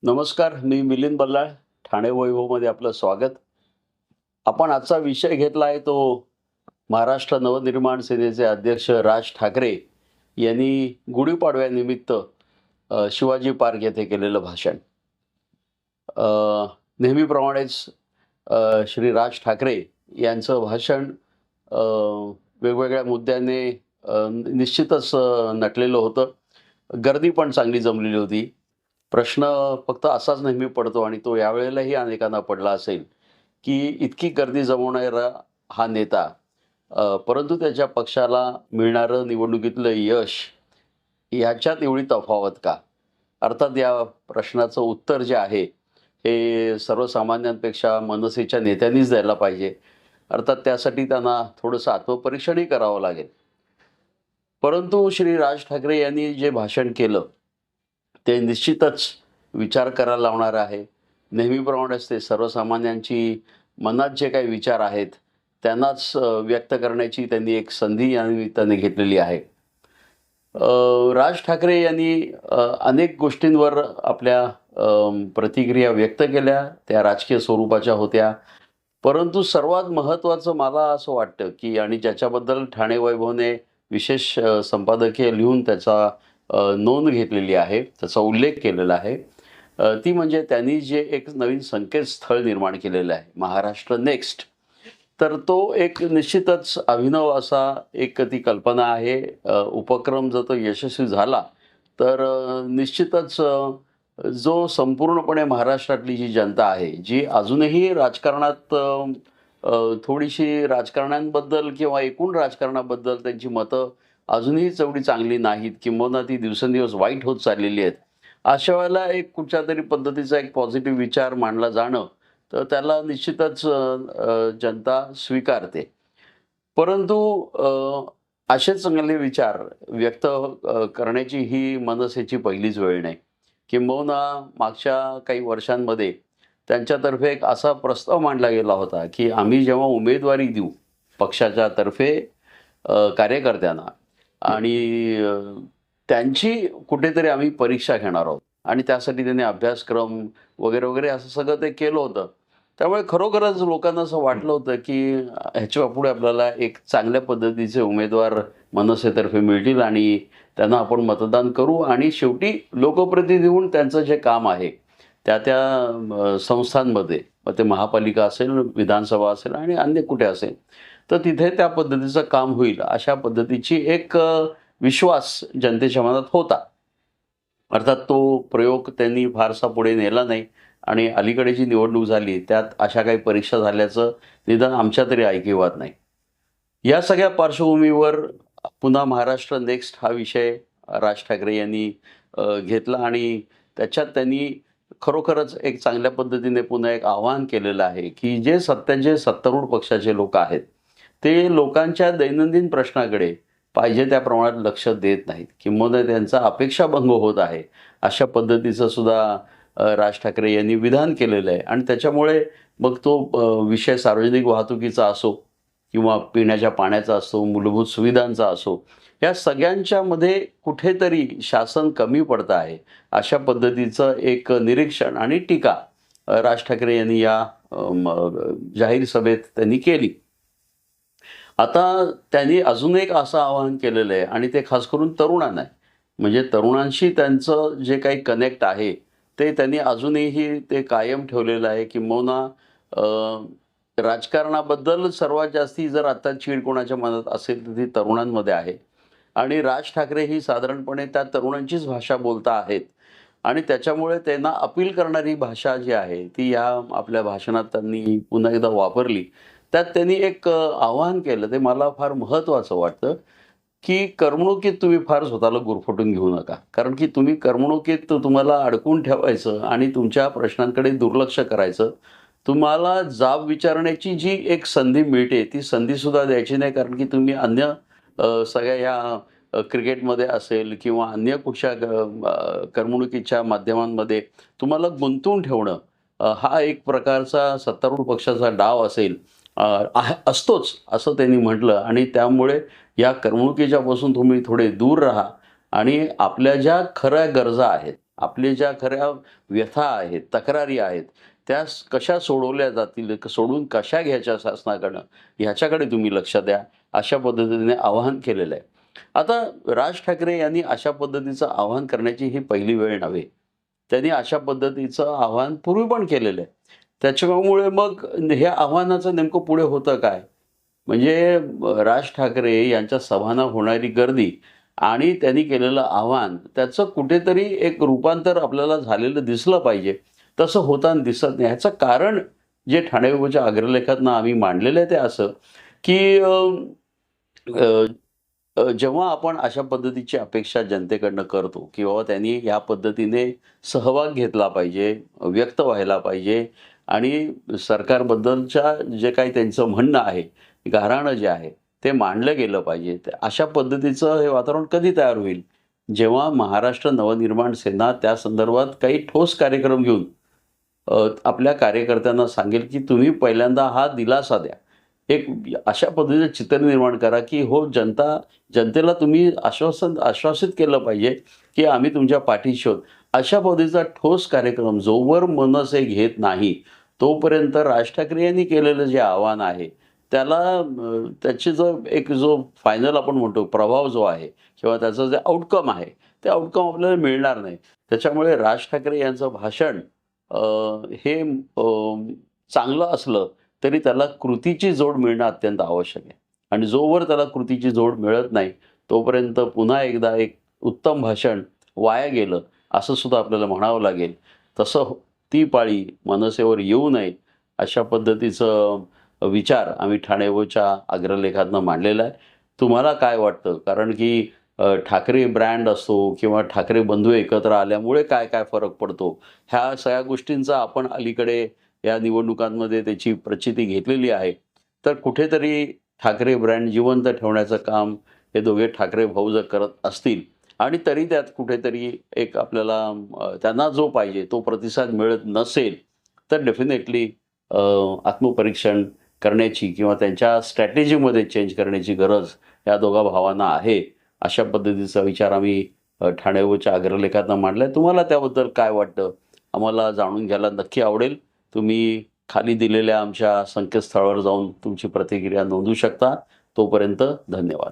नमस्कार, मी मिलिंद बल्लाळ. ठाणे वैभवमध्ये आपलं स्वागत. आपण आजचा विषय घेतला आहे तो महाराष्ट्र नवनिर्माण सेनेचे अध्यक्ष राज ठाकरे यांनी गुढीपाडव्यानिमित्त शिवाजी पार्क येथे केलेलं भाषण. अ, नेहमीप्रमाणेच श्री राज ठाकरे यांचं भाषण अ, वेगवेगळ्या मुद्द्याने निश्चितच नटलेलं होतं. गर्दी पण चांगली जमलेली होती. प्रश्न फक्त असाच नेहमी पडतो आणि तो यावेळेलाही अनेकांना पडला असेल, की इतकी गर्दी जमवणारा हा नेता परंतु त्याच्या पक्षाला मिळणारं निवडणुकीतलं यश ह्याच्यात एवढी तफावत का? अर्थात या प्रश्नाचं उत्तर जे आहे, हे सर्वसामान्यांपेक्षा मनसेच्या नेत्यांनीच द्यायला पाहिजे. अर्थात त्यासाठी त्यांना थोडंसं आत्मपरीक्षणही करावं लागेल. परंतु श्री राज ठाकरे यांनी जे भाषण केलं, ते निश्चितच विचार करायला लावणारं आहे. नेहमीप्रमाणेच ते सर्वसामान्यांची मनात जे काही विचार आहेत, त्यांनाच व्यक्त करण्याची त्यांनी एक संधी या निमित्ताने घेतलेली आहे. राज ठाकरे यांनी अनेक गोष्टींवर आपल्या प्रतिक्रिया व्यक्त केल्या. त्या राजकीय स्वरूपाच्या होत्या. परंतु सर्वात महत्त्वाचं मला असं वाटतं, की आणि ज्याच्याबद्दल ठाणे वैभवने विशेष संपादकीय लिहून त्याचा नोंद घेतलेली आहे, त्याचा उल्लेख केलेला आहे. ती म्हणजे त्यांनी जे एक नवीन संकेतस्थळ निर्माण केलेलं आहे, महाराष्ट्र नेक्स्ट. तर तो एक निश्चितच अभिनव असा एक ती कल्पना आहे. उपक्रम जर तो यशस्वी झाला, तर निश्चितच जो संपूर्णपणे महाराष्ट्रातली जी जनता आहे, जी अजूनही राजकारणात थोडीशी राजकारण्यांबद्दल किंवा एकूण राजकारणाबद्दल त्यांची मतं अजूनही तेवढी चांगली नाहीत, किंबहुना ती दिवसेंदिवस वाईट होत चाललेली आहेत. अशा वेळेला एक कुठच्यातरी पद्धतीचा एक पॉझिटिव्ह विचार मांडला जाणं, तर त्याला निश्चितच जनता स्वीकारते. परंतु असे चांगले विचार व्यक्त करण्याची ही मनसेची पहिलीच वेळ नाही. किंबहुना मागच्या काही वर्षांमध्ये त्यांच्यातर्फे एक असा प्रस्ताव मांडला गेला होता, की आम्ही जेव्हा उमेदवारी देऊ पक्षाच्या तर्फे कार्यकर्त्यांना आणि त्यांची कुठेतरी आम्ही परीक्षा घेणार आहोत आणि त्यासाठी त्यांनी अभ्यासक्रम वगैरे, वगैरे असं सगळं ते केलं होतं. त्यामुळे खरोखरच लोकांना असं वाटलं होतं, की ह्याच्यापुढे आपल्याला एक चांगल्या पद्धतीचे उमेदवार मनसेतर्फे मिळतील आणि त्यांना आपण मतदान करू आणि शेवटी लोकप्रतिनिधी म्हणून त्यांचं जे काम आहे, त्या संस्थांमध्ये, मग ते महापालिका असेल, विधानसभा असेल आणि अन्य कुठे असेल, तर तिथे त्या पद्धतीचं काम होईल, अशा पद्धतीची एक विश्वास जनतेच्या मनात होता. अर्थात तो प्रयोग त्यांनी फारसा पुढे नेला नाही आणि अलीकडे जी निवडणूक झाली, त्यात अशा काही परीक्षा झाल्याचं निदान आमच्या तरी ऐकिवात नाही. या सगळ्या पार्श्वभूमीवर पुन्हा महाराष्ट्र नेक्स्ट हा विषय राज ठाकरे यांनी घेतला आणि त्याच्यात त्यांनी खरोखरच एक चांगल्या पद्धतीने पुन्हा एक आवाहन केलेलं आहे, की जे सत्तेचे सत्तारूढ पक्षाचे लोक आहेत, ते लोकांच्या दैनंदिन प्रश्नाकडे पाहिजे त्या प्रमाणात लक्ष देत नाहीत, किंबहुना त्यांचा अपेक्षाभंग होत आहे. अशा पद्धतीचं सुद्धा राज ठाकरे यांनी विधान केलेलं आहे आणि त्याच्यामुळे मग तो विषय सार्वजनिक वाहतुकीचा असो किंवा पिण्याच्या पाण्याचा असो, मूलभूत सुविधांचा असो, या सगळ्यांच्यामध्ये कुठेतरी शासन कमी पडतं आहे. अशा पद्धतीचं एक निरीक्षण आणि टीका राज ठाकरे यांनी या जाहीर सभेत त्यांनी केली. आता त्यांनी अजून एक असं आवाहन केलेलं आहे आणि ते खास करून तरुणांना आहे. म्हणजे तरुणांशी त्यांचं जे काही कनेक्ट आहे, ते त्यांनी अजूनही ते कायम ठेवलेलं आहे. किंबहुना राजकारणाबद्दल सर्वात जास्ती जर आता चीड कोणाच्या मनात असेल, तर ती तरुणांमध्ये आहे. आणि राज ठाकरे ही साधारणपणे त्या तरुणांचीच भाषा बोलता आहेत आणि त्याच्यामुळे त्यांना अपील करणारी भाषा जी आहे, ती या आपल्या भाषणात त्यांनी पुन्हा एकदा वापरली. त्यात त्यांनी एक आवाहन केलं, ते मला फार महत्त्वाचं वाटतं, की करमणुकीत तुम्ही फार स्वतःला गुरफटून घेऊ नका. कारण की तुम्ही करमणुकीत तुम्हाला अडकून ठेवायचं आणि तुमच्या प्रश्नांकडे दुर्लक्ष करायचं. तुम्हाला जाब विचारण्याची जी एक संधी मिळते, ती संधीसुद्धा द्यायची नाही. कारण की तुम्ही अन्य सगळ्या या क्रिकेटमध्ये असेल किंवा अन्य कुठच्या करमणुकीच्या माध्यमांमध्ये तुम्हाला गुंतवून ठेवणं, हा एक प्रकारचा सत्तारूढ पक्षाचा डाव असेल, असतोच असं त्यांनी म्हटलं आणि त्यामुळे या करमणुकीच्यापासून तुम्ही थोडे दूर राहा आणि आपल्या ज्या खऱ्या गरजा आहेत, आपले ज्या खऱ्या व्यथा आहेत, तक्रारी आहेत, त्या कशा सोडवल्या जातील, सोडून कशा घ्यायच्या शासनाकडनं, ह्याच्याकडे तुम्ही लक्ष द्या, अशा पद्धतीने आवाहन केलेलं आहे. आता राज ठाकरे यांनी अशा पद्धतीचं आवाहन करण्याची ही पहिली वेळ नव्हे. त्यांनी अशा पद्धतीचं आवाहन पूर्वी पण केलेलं आहे. त्याच्यामुळे मग हे आव्हानाचं नेमकं पुढे होतं काय? म्हणजे राज ठाकरे यांच्या सभांना होणारी गर्दी आणि त्यांनी केलेलं आव्हान त्याचं कुठेतरी एक रूपांतर आपल्याला झालेलं दिसलं पाहिजे. तसं होताना दिसत नाही. ह्याचं कारण जे ठाणे विभागाच्या अग्रलेखातनं आम्ही मांडलेलं आहे ते असं, की अ, जेव्हा आपण अशा पद्धतीची अपेक्षा जनतेकडनं करतो, की बाबा त्यांनी ह्या पद्धतीने सहभाग घेतला पाहिजे, व्यक्त व्हायला पाहिजे आणि सरकारबद्दलच्या जे काही त्यांचं म्हणणं आहे, गाऱ्हाणं जे आहे, ते मांडलं गेलं पाहिजे. तर अशा पद्धतीचं हे वातावरण कधी तयार होईल? जेव्हा महाराष्ट्र नवनिर्माण सेना त्या संदर्भात काही ठोस कार्यक्रम घेऊन आपल्या कार्यकर्त्यांना सांगेल, की तुम्ही पहिल्यांदा हा दिलासा द्या. एक अशा पद्धतीचं चित्र निर्माण करा, की हो जनतेला तुम्ही आश्वासित केलं पाहिजे, की आम्ही तुमच्या पाठीशी आहोत. अशा पद्धतीचा ठोस कार्यक्रम जोवर मनसे घेत नाही, तोपर्यंत राज ठाकरे यांनी केलेलं जे आव्हान आहे, त्याला त्याची जो फायनल आपण म्हणतो प्रभाव जो आहे किंवा त्याचं जे आउटकम आहे, ते आउटकम आपल्याला मिळणार नाही. त्याच्यामुळे राज ठाकरे यांचं भाषण अ, हे चांगलं असलं तरी त्याला कृतीची जोड मिळणं अत्यंत आवश्यक आहे. आणि जोवर त्याला कृतीची जोड मिळत नाही, तोपर्यंत पुन्हा एकदा एक उत्तम भाषण वाया गेलं, असं सुद्धा आपल्याला म्हणावं लागेल. ती पाळी मनसेवर येऊ नये, अशा पद्धतीचं विचार आम्ही ठाणेच्या अग्रलेखातनं मांडलेला आहे. तुम्हाला काय वाटतं? कारण की ठाकरे ब्रँड असतो किंवा ठाकरे बंधू एकत्र आल्यामुळे काय-काय फरक पडतो, ह्या सगळ्या गोष्टींचा आपण अलीकडे या निवडणुकांमध्ये त्याची प्रचिती घेतलेली आहे. तर कुठेतरी ठाकरे ब्रँड जिवंत ठेवण्याचं काम हे दोघे ठाकरे भाऊ जर करत असतील आणि तरी त्यात कुठेतरी एक आपल्याला त्यांना जो पाहिजे तो प्रतिसाद मिळत नसेल, तर डेफिनेटली आत्मपरीक्षण करण्याची किंवा त्यांच्या स्ट्रॅटेजीमध्ये चेंज करण्याची गरज या दोघा भावांना आहे. अशा पद्धतीचा विचार आम्ही ठाणेच्या अग्रलेखातनं मांडलाय. तुम्हाला त्याबद्दल काय वाटतं? आम्हाला जाणून घ्यायला नक्की आवडेल. तुम्ही खाली दिलेल्या आमच्या संकेतस्थळावर जाऊन तुमची प्रतिक्रिया नोंदवू शकता. तोपर्यंत धन्यवाद.